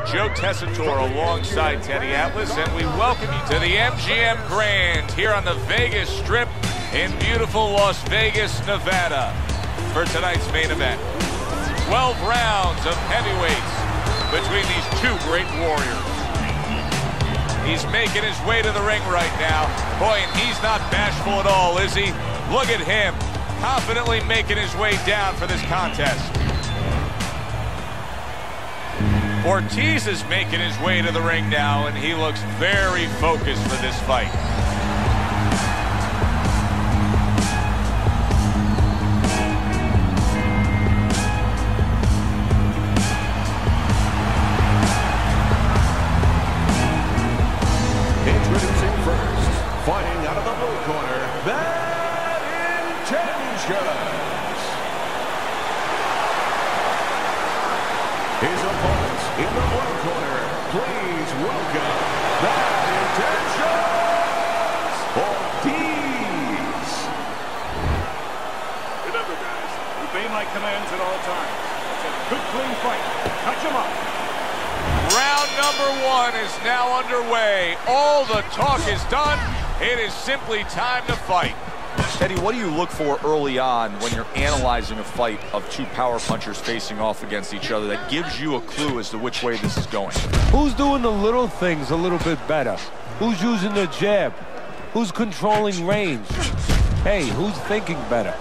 Joe Tessitore alongside Teddy Atlas, and we welcome you to the MGM Grand here on the Vegas Strip in beautiful Las Vegas, Nevada, for tonight's main event. 12 rounds of heavyweights between these two great warriors. He's making his way to the ring right now. Boy, and he's not bashful at all, is he? Look at him, confidently making his way down for this contest. Ortiz is making his way to the ring now, and he looks very focused for this fight. Introducing first, fighting out of the blue corner, Bad Intentions. His opponents in the blue corner, please welcome Bad Intentions, Ortiz. Remember, guys, obey my commands at all times. It's a good, clean fight. Touch him up. Round number one is now underway. All the talk is done. It is simply time to fight. Teddy, what do you look for early on when you're analyzing a fight of two power punchers facing off against each other that gives you a clue as to which way this is going? Who's doing the little things a little bit better? Who's using the jab? Who's controlling range? Hey, who's thinking better?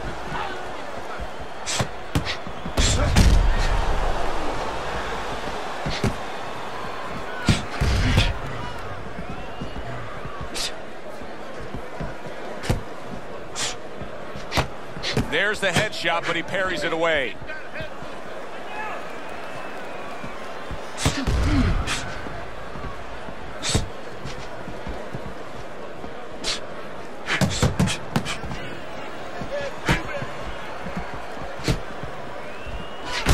There's the headshot, but he parries it away.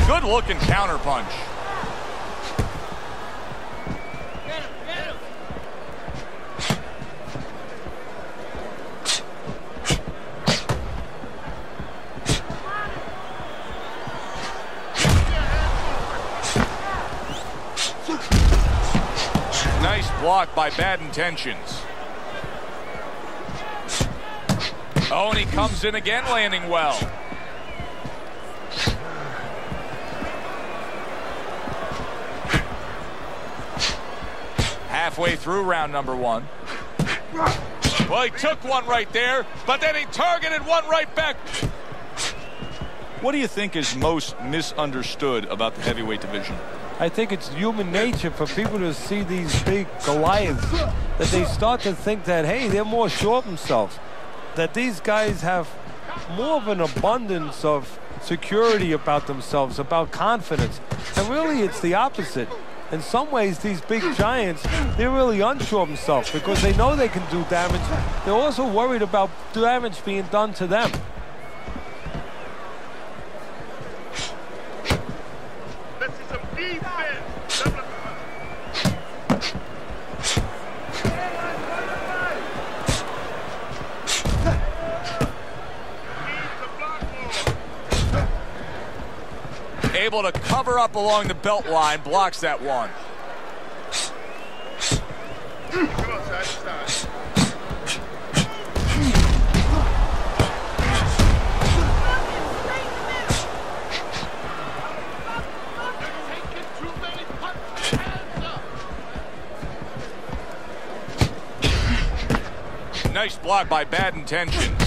Good looking counter punch. Nice block by Bad Intentions. Oh, and he comes in again, landing well. Halfway through round number one. Well, he took one right there, but then he targeted one right back. What do you think is most misunderstood about the heavyweight division? I think it's human nature for people to see these big Goliaths, that they start to think that, hey, they're more sure of themselves, that these guys have more of an abundance of security about themselves, about confidence. And really, it's the opposite. In some ways, these big giants, they're really unsure of themselves because they know they can do damage. They're also worried about damage being done to them. Able to cover up along the belt line, blocks that one. Nice block by Bad Intentions.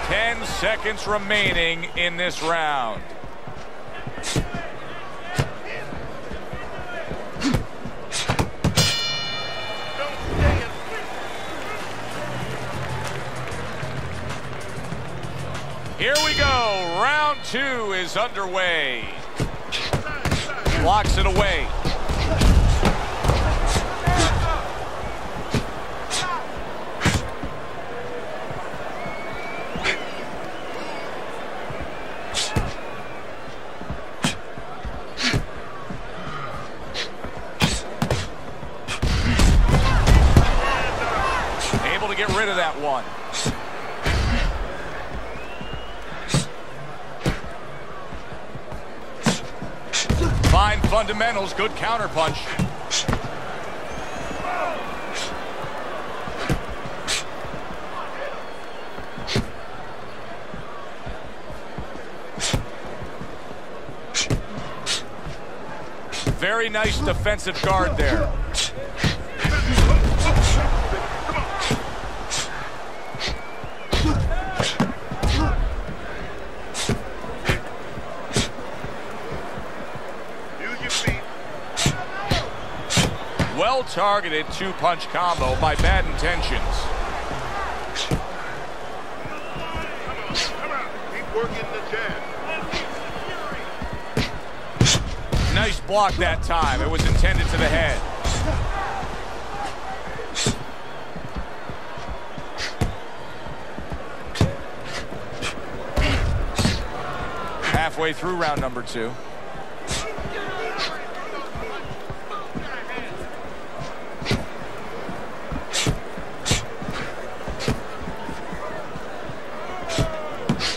10 seconds remaining in this round. Here we go. Round two is underway. Blocks it away. Able to get rid of that one. Fine fundamentals. Good counterpunch. Very nice defensive guard there. Well-targeted two-punch combo by Bad Intentions. Keep working the jab. Nice block that time. It was intended to the head. Halfway through round number 2.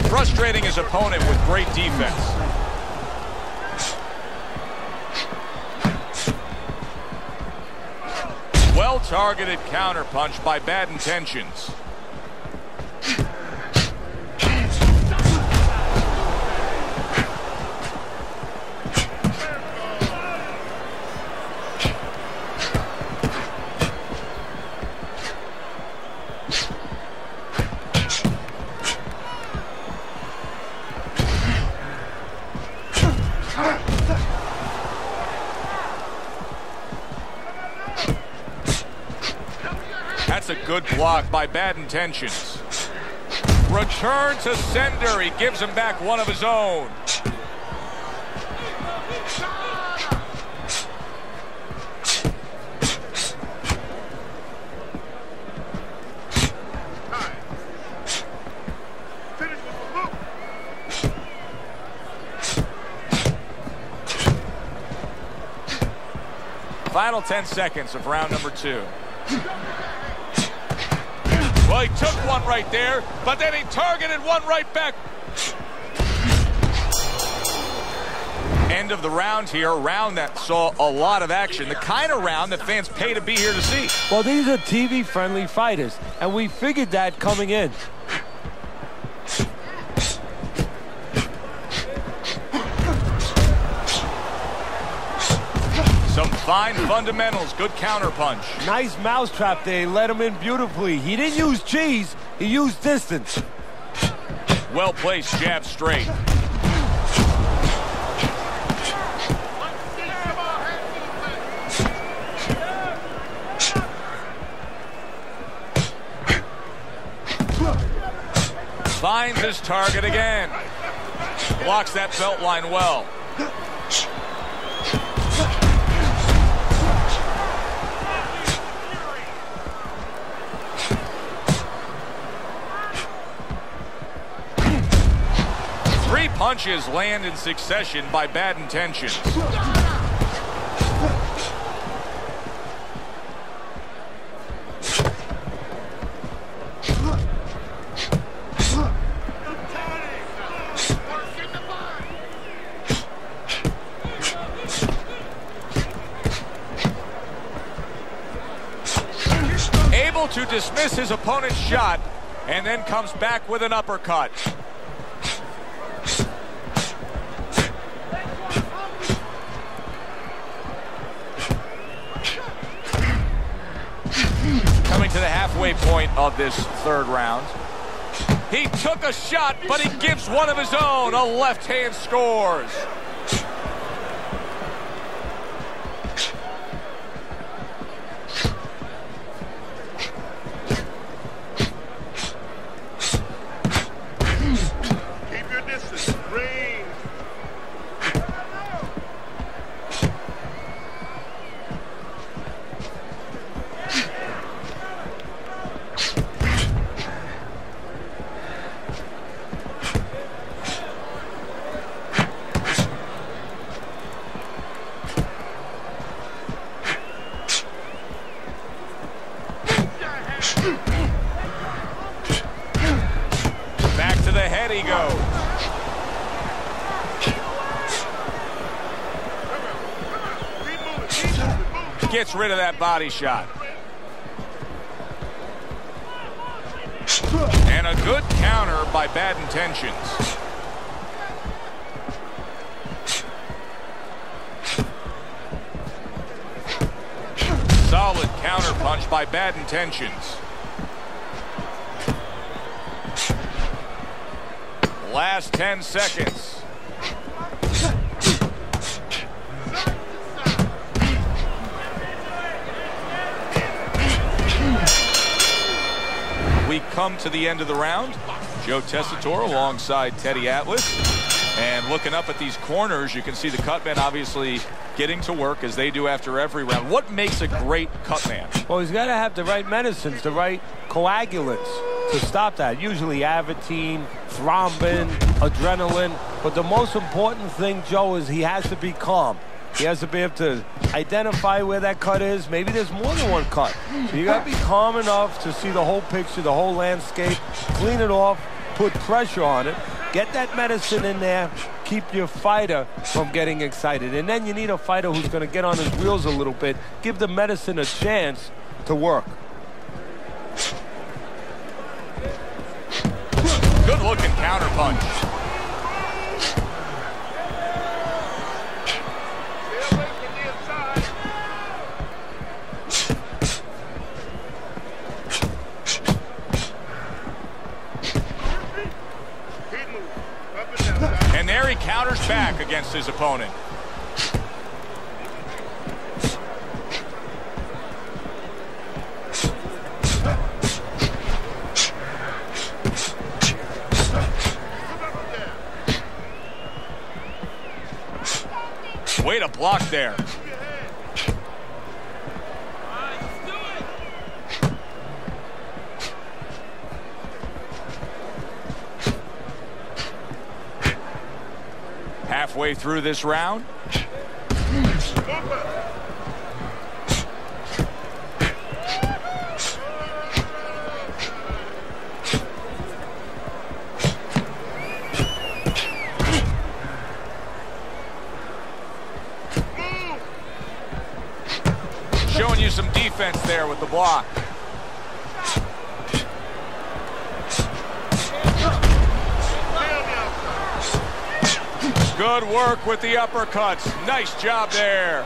Frustrating his opponent with great defense. Well-targeted counterpunch by Bad Intentions. That's a good block by Bad Intentions. Return to sender. He gives him back one of his own. Final 10 seconds of round number 2. Well, he took one right there, but then he targeted one right back. End of the round here, a round that saw a lot of action, the kind of round that fans pay to be here to see. Well, these are TV-friendly fighters, and we figured that coming in. Some fine fundamentals, good counterpunch. Nice mousetrap there, he let him in beautifully. He didn't use cheese, he used distance. Well-placed jab straight. Finds his target again. Blocks that belt line well. Three punches land in succession by Bad Intentions. Able to dismiss his opponent's shot and then comes back with an uppercut. Coming to the halfway point of this third round. He took a shot, but he gives one of his own. A left hand scores. Keep your distance. Range. Gets rid of that body shot. And a good counter by Bad Intentions. Solid counter punch by Bad Intentions. Last 10 seconds. We come to the end of the round. Joe Tessitore alongside Teddy Atlas. And looking up at these corners, you can see the cutman obviously getting to work as they do after every round. What makes a great cutman? Well, he's got to have the right medicines, the right coagulants to stop that. Usually Avitine, thrombin, adrenaline. But the most important thing, Joe, is he has to be calm. He has to be able to identify where that cut is. Maybe there's more than one cut. So you got to be calm enough to see the whole picture, the whole landscape, clean it off, put pressure on it, get that medicine in there, keep your fighter from getting excited. And then you need a fighter who's going to get on his wheels a little bit, give the medicine a chance to work. Good looking counter punch. And there he counters back against his opponent. Way to block there. Halfway through this round. Showing you some defense there with the block. Good work with the uppercuts. Nice job there.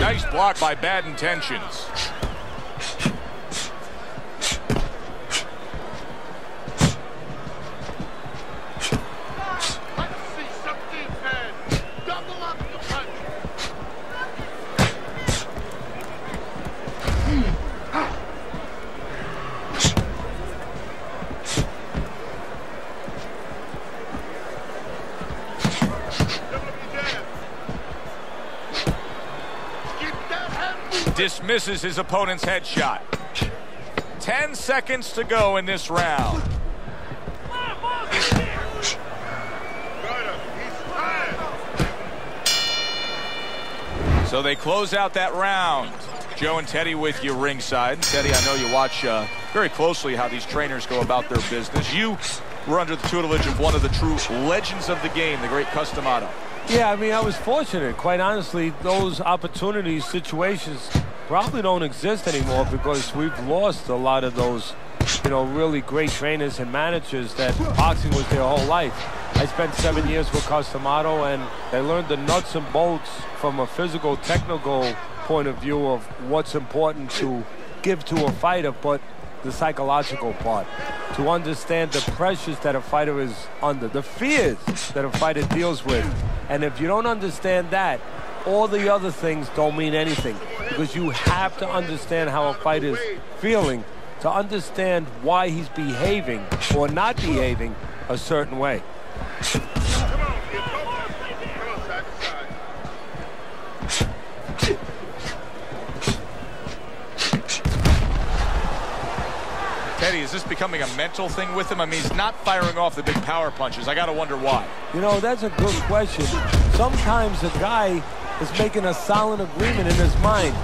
Nice block by Bad Intentions. Dismisses his opponent's headshot. 10 seconds to go in this round. So they close out that round. Joe and Teddy with you ringside. Teddy, I know you watch very closely how these trainers go about their business. You were under the tutelage of one of the true legends of the game, the great Customato. Yeah, I mean, I was fortunate. Quite honestly, those opportunities, situations probably don't exist anymore because we've lost a lot of those, you know, really great trainers and managers that boxing was their whole life. I spent 7 years with Customato, and I learned the nuts and bolts from a physical, technical point of view of what's important to give to a fighter, but the psychological part, to understand the pressures that a fighter is under, the fears that a fighter deals with. And if you don't understand that, all the other things don't mean anything, because you have to understand how a fighter is feeling to understand why he's behaving or not behaving a certain way. Teddy, is this becoming a mental thing with him? I mean, he's not firing off the big power punches. I got to wonder why. You know, that's a good question. Sometimes a guy is making a silent agreement in his mind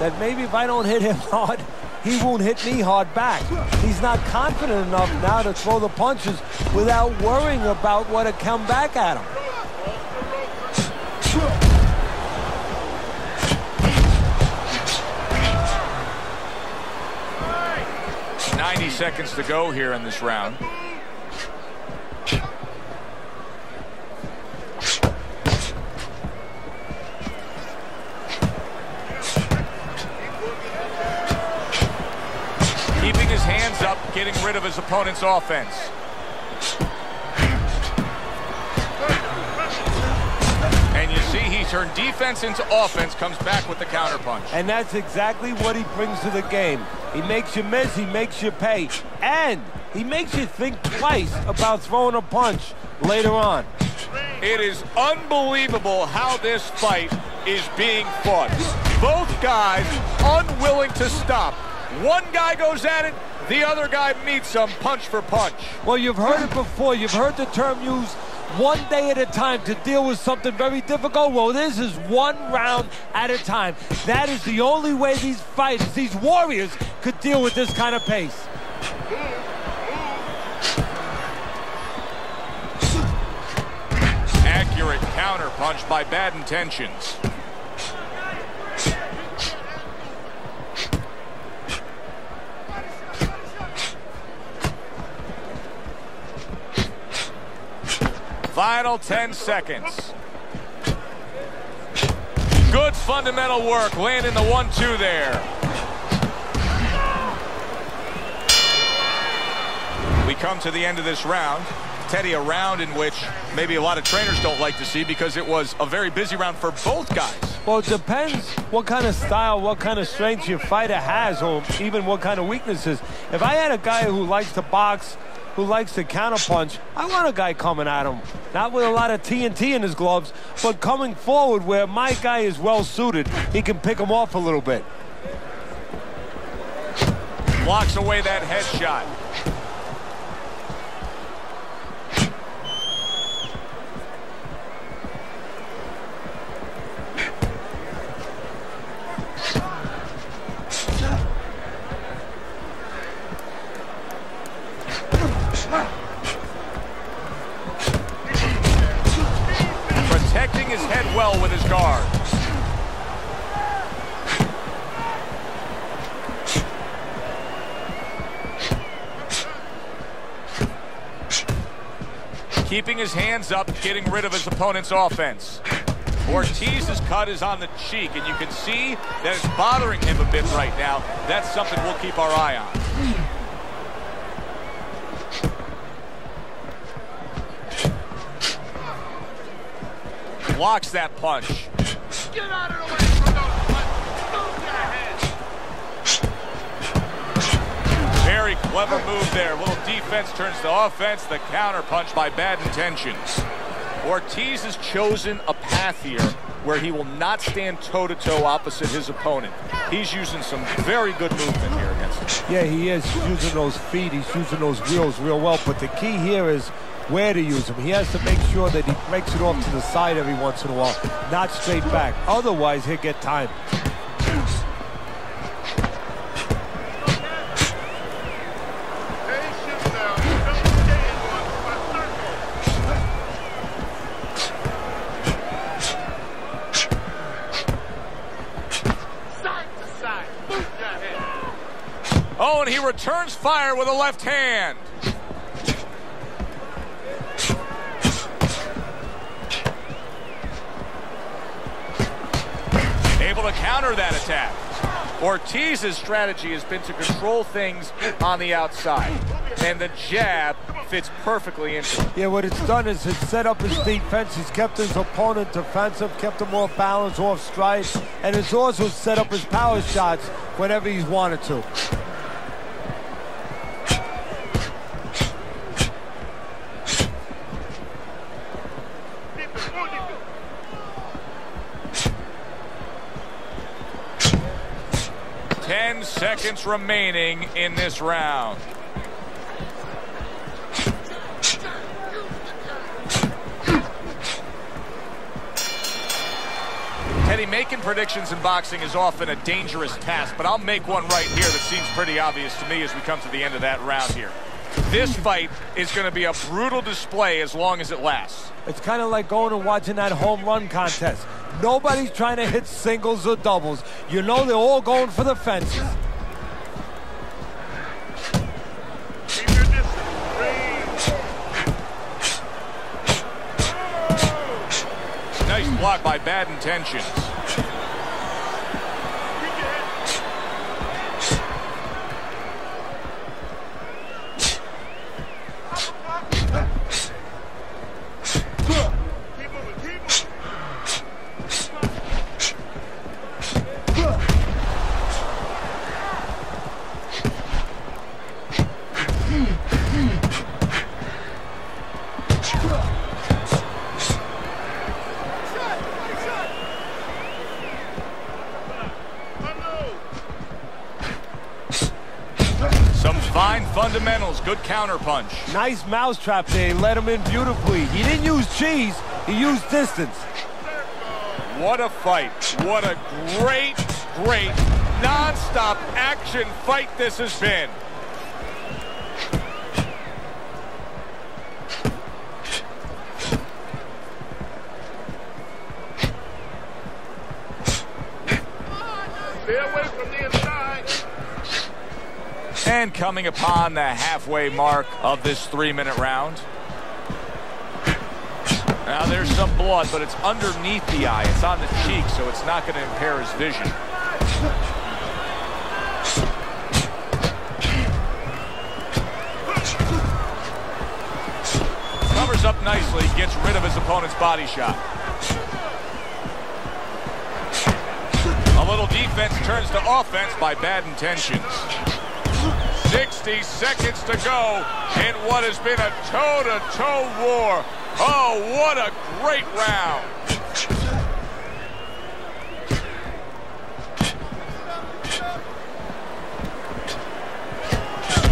that maybe if I don't hit him hard, he won't hit me hard back. He's not confident enough now to throw the punches without worrying about what will come back at him. 90 seconds to go here in this round. Keeping his hands up, getting rid of his opponent's offense. And you see he turned defense into offense, comes back with the counterpunch. And that's exactly what he brings to the game. He makes you miss, he makes you pay, and he makes you think twice about throwing a punch later on. It is unbelievable how this fight is being fought. Both guys unwilling to stop. One guy goes at it, the other guy meets him punch for punch. Well, you've heard it before. You've heard the term used, one day at a time to deal with something very difficult. Well, this is one round at a time. That is the only way these fighters, these warriors, could deal with this kind of pace. Accurate counter punch by Bad Intentions. Final 10 seconds. Good fundamental work, landing the 1-2 there. We come to the end of this round. Teddy, a round in which maybe a lot of trainers don't like to see because it was a very busy round for both guys. Well, it depends what kind of style, what kind of strength your fighter has, or even what kind of weaknesses. If I had a guy who likes to box, who likes to counterpunch, I want a guy coming at him. Not with a lot of TNT in his gloves, but coming forward where my guy is well suited. He can pick him off a little bit. Blocks away that headshot. Protecting his head well with his guard. Keeping his hands up, getting rid of his opponent's offense. Ortiz's cut is on the cheek, and you can see that it's bothering him a bit right now. That's something we'll keep our eye on. Blocks that punch. Get out of the way from those punches. Move your head. Very clever move there. Little defense turns to offense. The counter punch by Bad Intentions. Ortiz has chosen a path here where he will not stand toe-to-toe opposite his opponent. He's using some very good movement here against him. Yeah, he is using those feet. He's using those wheels real well. But the key here is where to use them. He has to make sure that he breaks it off to the side every once in a while, not straight back. Otherwise, he'll get time. Oh, and he returns fire with a left hand. Able to counter that attack. Ortiz's strategy has been to control things on the outside, and the jab fits perfectly into it. Yeah, what it's done is it's set up his defense. He's kept his opponent defensive, kept him off balance, off stride, and it's also set up his power shots whenever he's wanted to. Seconds remaining in this round. Teddy, making predictions in boxing is often a dangerous task, but I'll make one right here that seems pretty obvious to me as we come to the end of that round here. This fight is going to be a brutal display as long as it lasts. It's kind of like going and watching that home run contest. Nobody's trying to hit singles or doubles. You know they're all going for the fences. Keep your distance. Nice block by Bad Intentions. Fine fundamentals, good counterpunch. Nice mousetrap there. He let him in beautifully. He didn't use cheese, he used distance. What a fight. What a great, great, non-stop action fight this has been. Stay away from the inside. And coming upon the halfway mark of this 3-minute round. Now there's some blood, but it's underneath the eye. It's on the cheek, so it's not going to impair his vision. Covers up nicely, gets rid of his opponent's body shot. A little defense turns to offense by Bad Intentions. 60 seconds to go in what has been a toe-to-toe war. Oh, what a great round.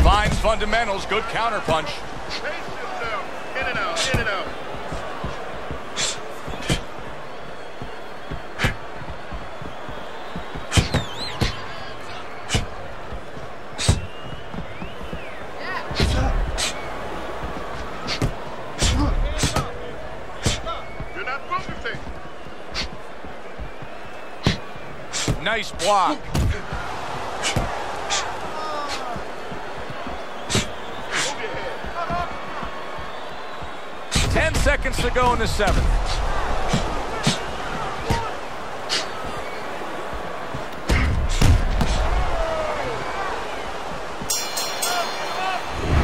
Fine fundamentals, good counterpunch. Pace yourself. In and out, in and out. Nice block. Ten seconds to go in the 7th.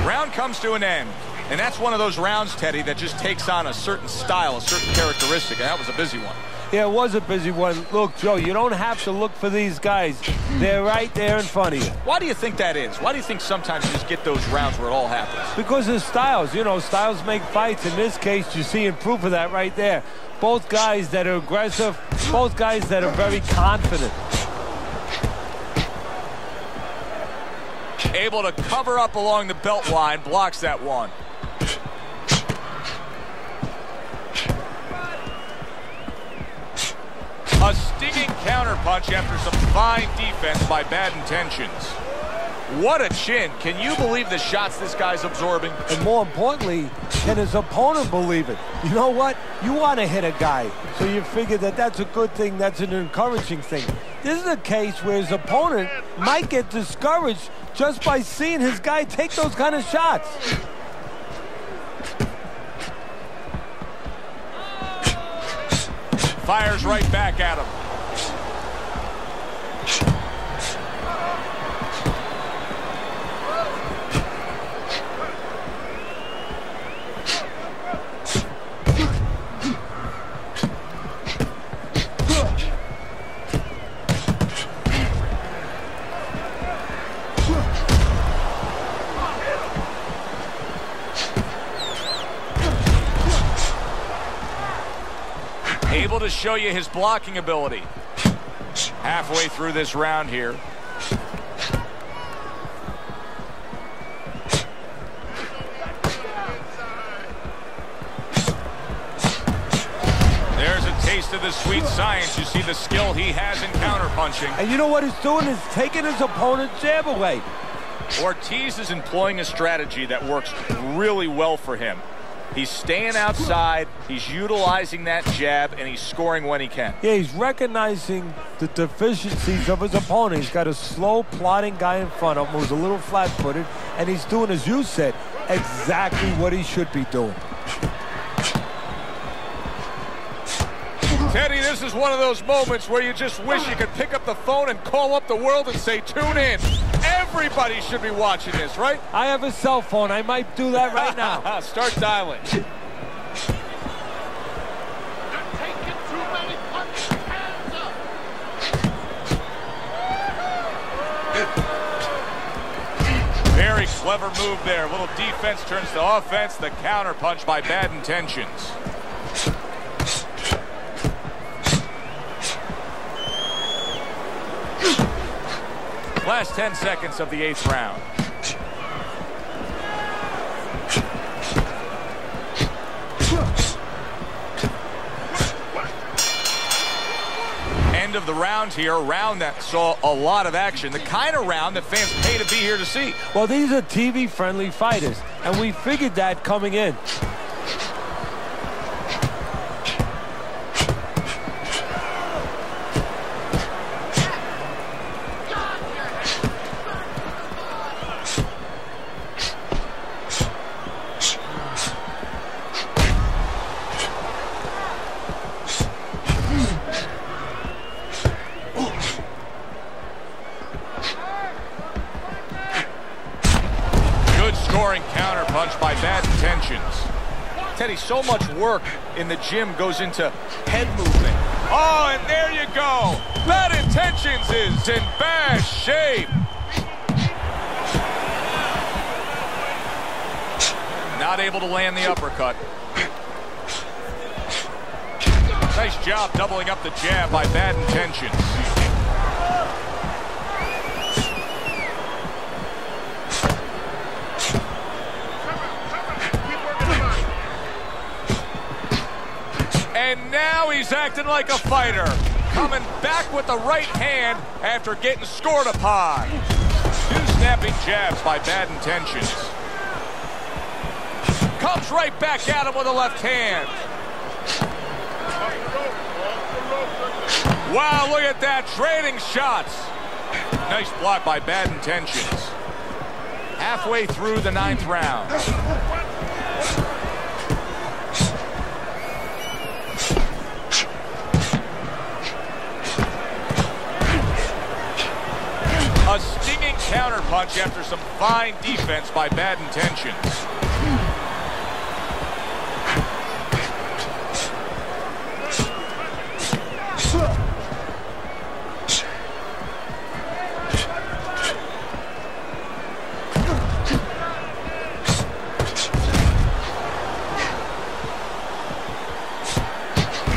Round comes to an end. And that's one of those rounds, Teddy, that just takes on a certain style, a certain characteristic. And that was a busy one. Yeah, it was a busy one. Look, Joe, you don't have to look for these guys. They're right there in front of you. Why do you think that is? Why do you think sometimes you just get those rounds where it all happens? Because of styles. You know, styles make fights. In this case, you're seeing proof of that right there. Both guys that are aggressive, both guys that are very confident. Able to cover up along the belt line, blocks that one. A stinging counterpunch after some fine defense by Bad Intentions. What a chin. Can you believe the shots this guy's absorbing? And more importantly, can his opponent believe it? You know what? You want to hit a guy, so you figure that that's a good thing, that's an encouraging thing. This is a case where his opponent might get discouraged just by seeing his guy take those kind of shots. Fires right back at him. Able to show you his blocking ability. Halfway through this round here. There's a taste of the sweet science. You see the skill he has in counterpunching. And you know what he's doing is taking his opponent's jab away. Ortiz is employing a strategy that works really well for him. He's staying outside, he's utilizing that jab, and he's scoring when he can. Yeah, he's recognizing the deficiencies of his opponent. He's got a slow, plodding guy in front of him who's a little flat-footed, and he's doing, as you said, exactly what he should be doing. Teddy, this is one of those moments where you just wish you could pick up the phone and call up the world and say, tune in. Everybody should be watching this, right? I have a cell phone. I might do that right now. Start dialing. Very clever move there. A little defense turns to offense. The counter punch by Bad Intentions. Last 10 seconds of the 8th round. End of the round here, a round that saw a lot of action, the kind of round that fans pay to be here to see. Well, these are TV-friendly fighters, and we figured that coming in. Scoring counter punch by Bad Intentions. Teddy, so much work in the gym goes into head movement. Oh, and there you go. Bad Intentions is in bad shape. Not able to land the uppercut. Nice job doubling up the jab by Bad Intentions. And now he's acting like a fighter. Coming back with the right hand after getting scored upon. Two snapping jabs by Bad Intentions. Comes right back at him with a left hand. Wow, look at that. Trading shots. Nice block by Bad Intentions. Halfway through the 9th round. A stinging counter punch after some fine defense by Bad Intentions.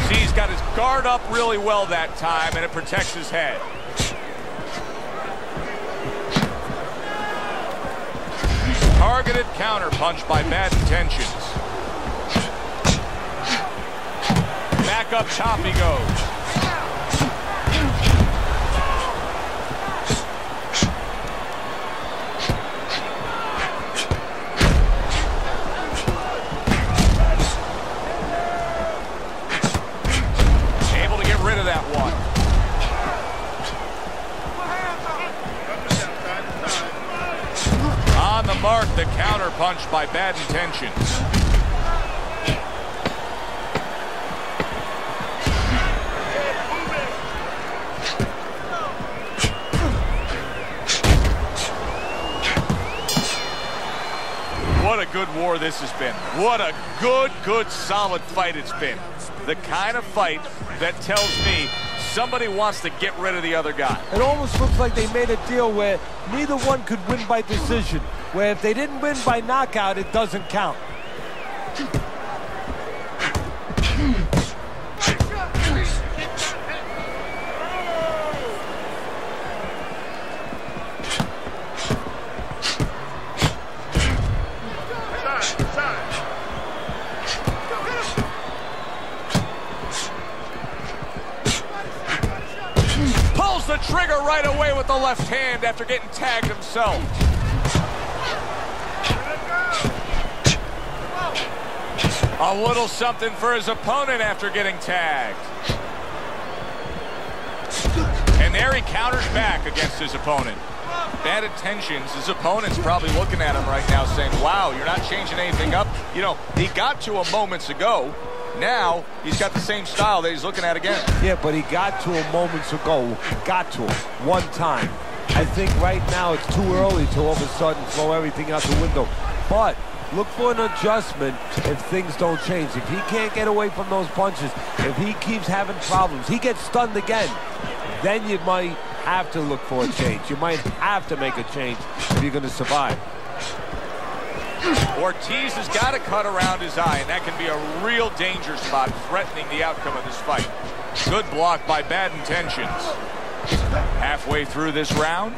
See, he's got his guard up really well that time, and it protects his head. Targeted counter punch by Bad Intentions. Back up top he goes. Able to get rid of that one. On the mark, the counter punch by Bad Intentions. What a good war this has been. What a good, solid fight it's been. The kind of fight that tells me somebody wants to get rid of the other guy. It almost looks like they made a deal where neither one could win by decision, where if they didn't win by knockout, it doesn't count. the left hand after getting tagged himself. A little something for his opponent after getting tagged. And there he counters back against his opponent. Bad intentions. His opponent's probably looking at him right now saying, wow, you're not changing anything up. You know, he got to him moments ago. Now he's got the same style that he's looking at again. Yeah, but he got to him moments ago. Got to him one time. I think right now it's too early to all of a sudden throw everything out the window. But look for an adjustment if things don't change. If he can't get away from those punches, if he keeps having problems, he gets stunned again, then you might have to look for a change. You might have to make a change if you're going to survive. Ortiz has got to cut around his eye, and that can be a real danger spot threatening the outcome of this fight. Good block by Bad Intentions. Halfway through this round.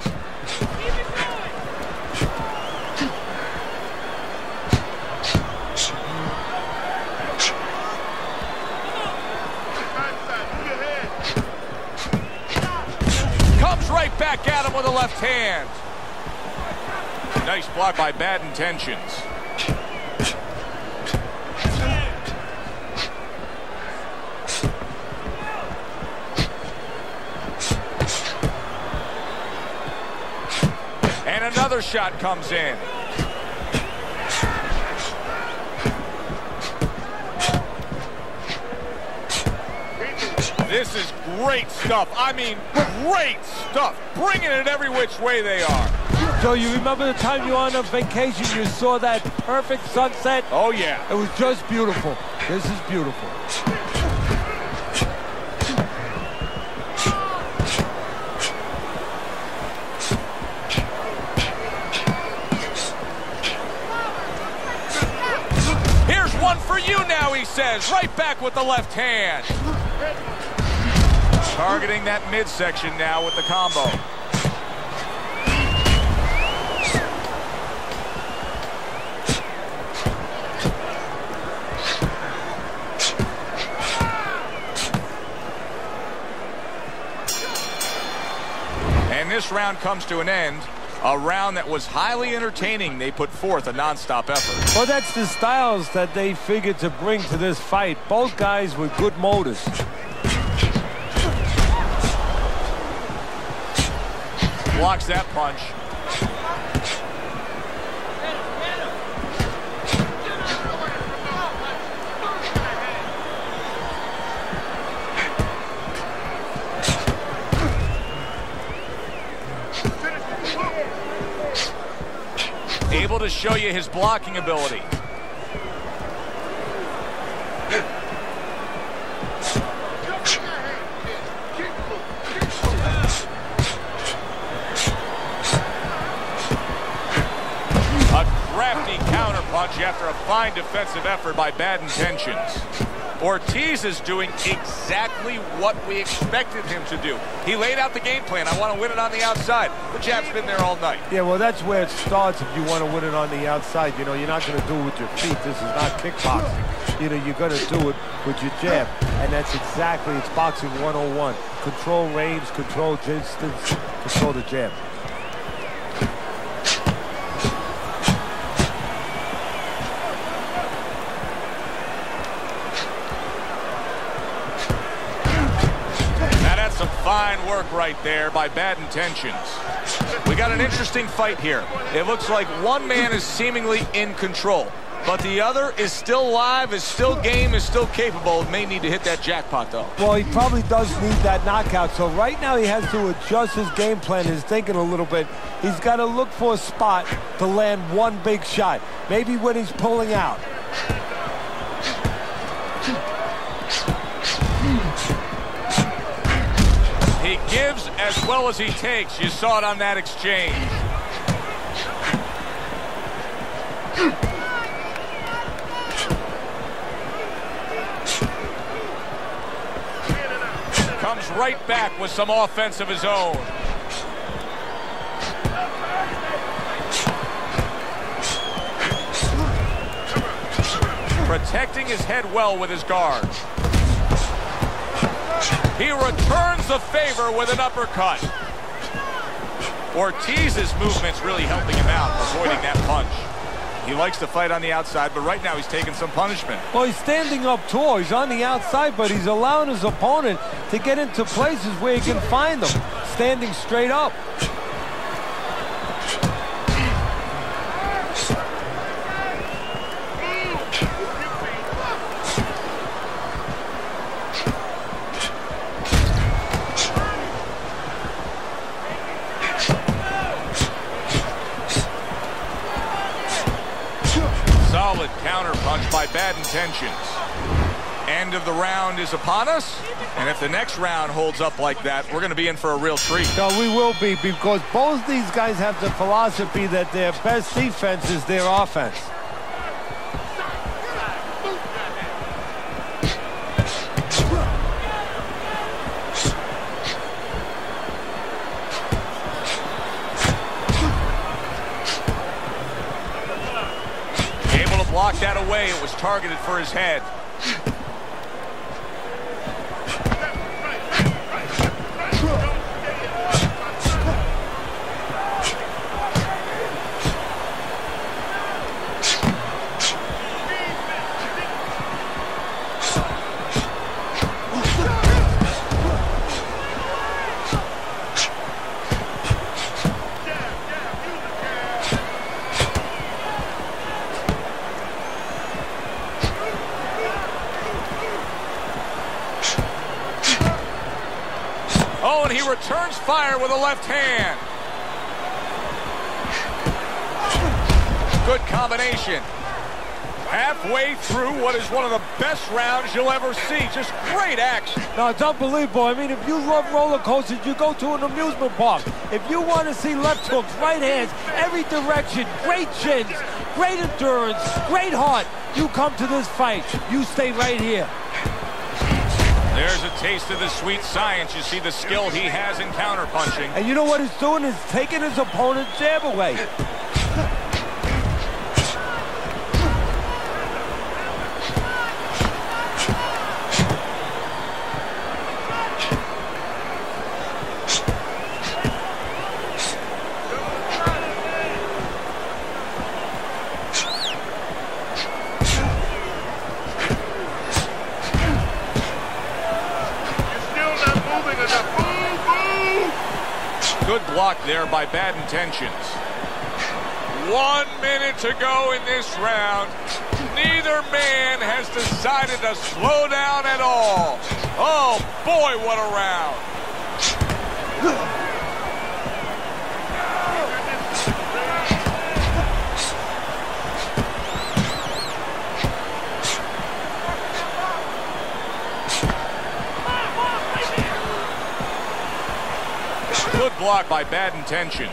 Comes right back at him with a left hand. Nice block by Bad Intentions. And another shot comes in. This is great stuff. I mean, great stuff. Bringing it every which way they are. So you remember the time you were on a vacation, you saw that perfect sunset? Oh, yeah. It was just beautiful. This is beautiful. Here's one for you now, he says. Right back with the left hand. Targeting that midsection now with the combo. And this round comes to an end. A round that was highly entertaining. They put forth a non-stop effort. Well, that's the styles that they figured to bring to this fight. Both guys with good motors. Blocks that punch. Able to show you his blocking ability. Punch after a fine defensive effort by Bad Intentions. Ortiz is doing exactly what we expected him to do. He laid out the game plan. I want to win it on the outside. The jab's been there all night. Yeah, well, that's where it starts if you want to win it on the outside. You know, you're not going to do it with your feet. This is not kickboxing. You know, you're going to do it with your jab. And that's exactly, it's boxing 101. Control range, control distance, control the jab. Fine work right there by Bad Intentions. We got an interesting fight here. It looks like one man is seemingly in control, but the other is still live, is still game, is still capable. May need to hit that jackpot, though. Well, he probably does need that knockout. So right now he has to adjust his game plan, his thinking a little bit. He's got to look for a spot to land one big shot. Maybe when he's pulling out. He gives as well as he takes. You saw it on that exchange. Comes right back with some offense of his own. Protecting his head well with his guard. He returns the favor with an uppercut. Ortiz's movement's really helping him out, avoiding that punch. He likes to fight on the outside, but right now he's taking some punishment. Well, he's standing up tall. He's on the outside, but he's allowing his opponent to get into places where he can find them, standing straight up. Solid counter punch by Bad Intentions. End of the round is upon us, and if the next round holds up like that, we're going to be in for a real treat. No, we will be, because both these guys have the philosophy that their best defense is their offense. Blocked that away. It was targeted for his head. Oh, and he returns fire with a left hand. Good combination. Halfway through what is one of the best rounds you'll ever see. Just great action. No, it's unbelievable. I mean, if you love roller coasters, you go to an amusement park. If you want to see left hooks, right hands, every direction, great chins, great endurance, great heart, you come to this fight. You stay right here. There's a taste of the sweet science. You see the skill he has in counterpunching. And you know what he's doing? Is taking his opponent's jab away. Good block there by Bad Intentions. 1 minute to go in this round. Neither man has decided to slow down at all. Oh, boy, what a round. Good block by Bad Intentions.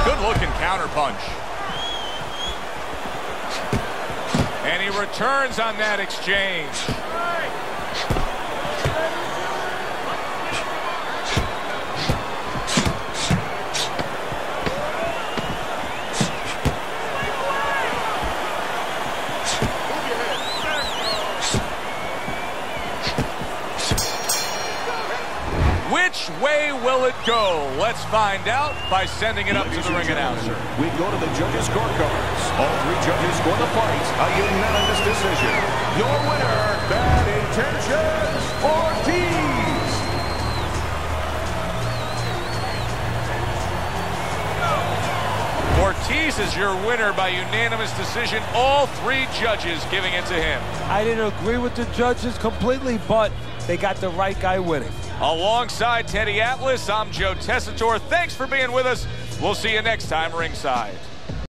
Good looking counterpunch. And he returns on that exchange. Which way will it go? Let's find out by sending it up to the ring announcer. We go to the judges' scorecards. All three judges score the fight. A unanimous decision. Your winner, Bad Intentions, Ortiz. Ortiz is your winner by unanimous decision. All three judges giving it to him. I didn't agree with the judges completely, but they got the right guy winning. Alongside Teddy Atlas, I'm Joe Tessitore. Thanks for being with us. We'll see you next time ringside.